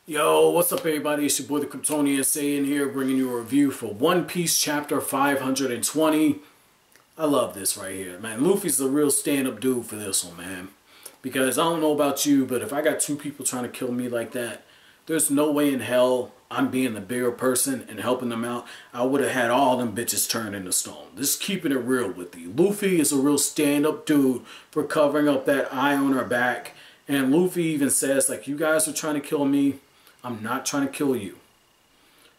Yo, what's up everybody? It's your boy the Kryptonian saying here, bringing you a review for One Piece chapter 520. I love this right here, man. Luffy's a real stand-up dude for this one, man. Because I don't know about you, but if I got two people trying to kill me like that, there's no way in hell I'm being the bigger person and helping them out. I would have had all them bitches turned into stone. Just keeping it real with you. Luffy is a real stand-up dude for covering up that eye on her back. And Luffy even says, like, you guys are trying to kill me. I'm not trying to kill you.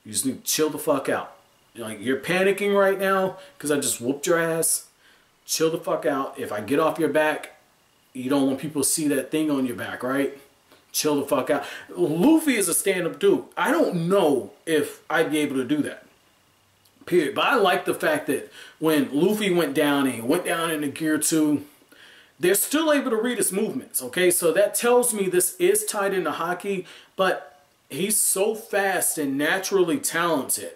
You just need to chill the fuck out. You're panicking right now because I just whooped your ass. Chill the fuck out. If I get off your back, you don't want people to see that thing on your back, right? Chill the fuck out. Luffy is a stand-up dude. I don't know if I'd be able to do that. Period. But I like the fact that when Luffy went down and he went down into Gear 2, they're still able to read his movements, okay? So that tells me this is tied into Haki, but he's so fast and naturally talented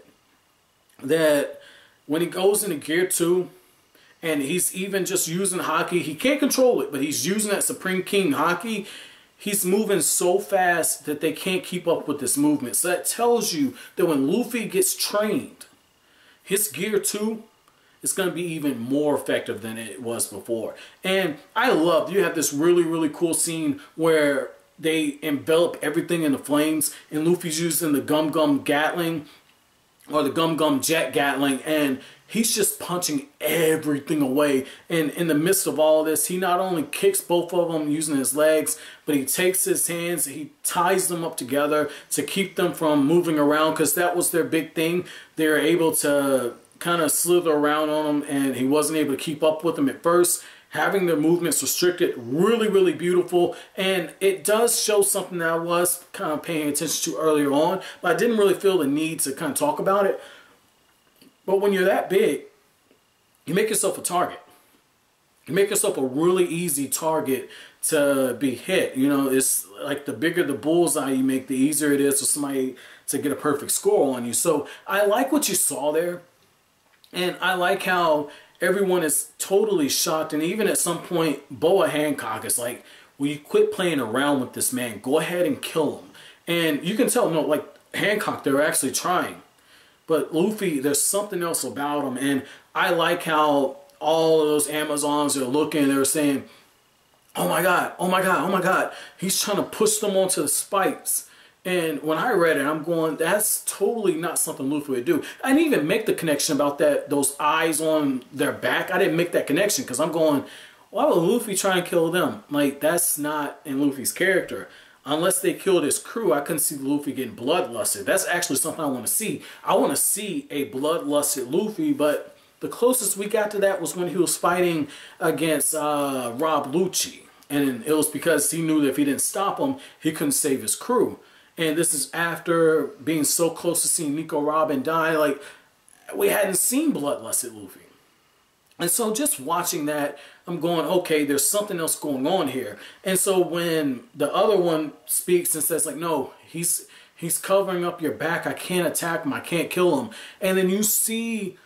that when he goes into Gear 2 and he's even just using Haki, he can't control it, but he's using that Supreme King Haki, he's moving so fast that they can't keep up with this movement. So that tells you that when Luffy gets trained, his Gear 2 is going to be even more effective than it was before. And I love, you have this really cool scene where they envelop everything in the flames, and Luffy's using the Gum Gatling, or the Gum Jet Gatling, and he's just punching everything away. And in the midst of all this, he not only kicks both of them using his legs, but he takes his hands, he ties them up together to keep them from moving around, because that was their big thing. They were able to kind of slither around on him, and he wasn't able to keep up with them at first. Having their movements restricted, really beautiful. And it does show something that I was kind of paying attention to earlier on, but I didn't really feel the need to kind of talk about it. But when you're that big, you make yourself a target. You make yourself a really easy target to be hit. You know, it's like the bigger the bullseye you make, the easier it is for somebody to get a perfect score on you. So I like what you saw there. And I like how everyone is totally shocked, and even at some point, Boa Hancock is like, will you quit playing around with this man? Go ahead and kill him. And you can tell, no, like, Hancock, they're actually trying. But Luffy, there's something else about him, and I like how all of those Amazons are looking, they're saying, oh my God, oh my God, oh my God. He's trying to push them onto the spikes. And when I read it, I'm going, that's totally not something Luffy would do. I didn't even make the connection about that, those eyes on their back. I didn't make that connection because I'm going, why would Luffy try and kill them? Like, that's not in Luffy's character. Unless they killed his crew, I couldn't see Luffy getting bloodlusted. That's actually something I want to see. I want to see a bloodlusted Luffy, but the closest we got to that was when he was fighting against Rob Lucci. And it was because he knew that if he didn't stop him, he couldn't save his crew. And this is after being so close to seeing Nico Robin die. Like, we hadn't seen bloodlusted Luffy. And so just watching that, I'm going, okay, there's something else going on here. And so when the other one speaks and says, like, no, he's covering up your back. I can't attack him. I can't kill him. And then you see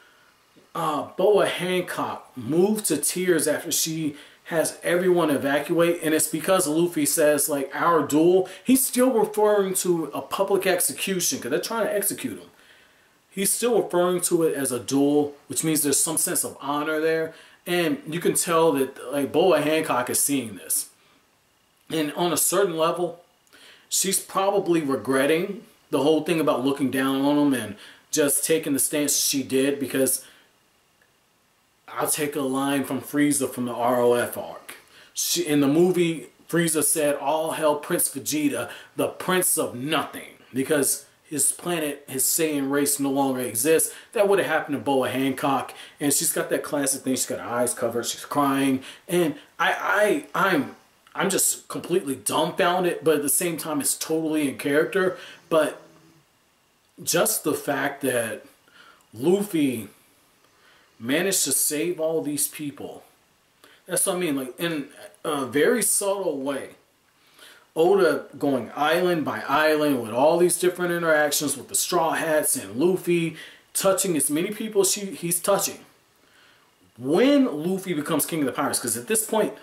Boa Hancock move to tears after she has everyone evacuate, and it's because Luffy says, like, our duel. He's still referring to a public execution because they're trying to execute him. He's still referring to it as a duel, which means there's some sense of honor there, and you can tell that, like, Boa Hancock is seeing this. And on a certain level, she's probably regretting the whole thing about looking down on him and just taking the stance she did, because I'll take a line from Frieza from the ROF arc. In the movie, Frieza said, all hail Prince Vegeta, the Prince of Nothing, because his planet, his Saiyan race no longer exists. That would have happened to Boa Hancock, and she's got that classic thing. She's got her eyes covered, she's crying, and I'm just completely dumbfounded, but at the same time, it's totally in character. But just the fact that Luffy managed to save all these people. That's what I mean, like, in a very subtle way. Oda going island by island with all these different interactions with the Straw Hats and Luffy, touching as many people as he's touching. When Luffy becomes King of the Pirates, because at this point,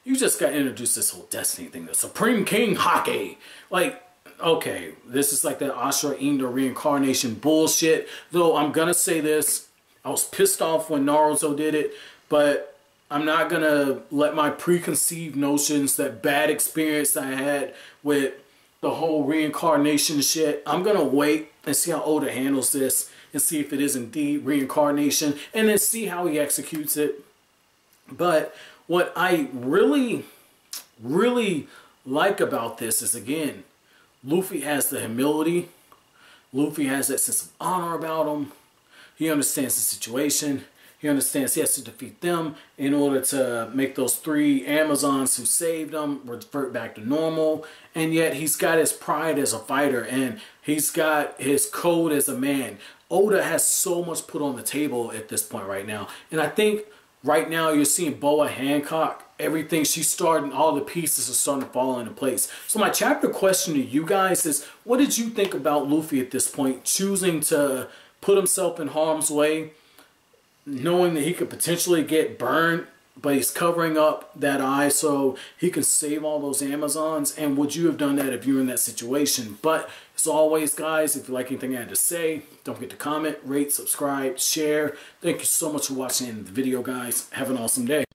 you just got introduced to this whole Destiny thing, the Supreme King Haki. Like, okay, this is like that Ashura Ingda reincarnation bullshit. Though I'm gonna say this, I was pissed off when Naruto did it, but I'm not gonna let my preconceived notions, that bad experience I had with the whole reincarnation shit, I'm gonna wait and see how Oda handles this and see if it is indeed reincarnation, and then see how he executes it. But what I really like about this is, again, Luffy has the humility. Luffy has that sense of honor about him. He understands the situation. He understands he has to defeat them in order to make those 3 Amazons who saved him revert back to normal. And yet he's got his pride as a fighter, and he's got his code as a man. Oda has so much put on the table at this point right now. And I think right now you're seeing Boa Hancock. Everything she's starting, all the pieces are starting to fall into place. So my chapter question to you guys is, what did you think about Luffy at this point, choosing to put himself in harm's way, knowing that he could potentially get burned, but he's covering up that eye so he can save all those Amazons? And would you have done that if you were in that situation? But as always, guys, if you like anything I had to say, don't forget to comment, rate, subscribe, share. Thank you so much for watching the video, guys. Have an awesome day.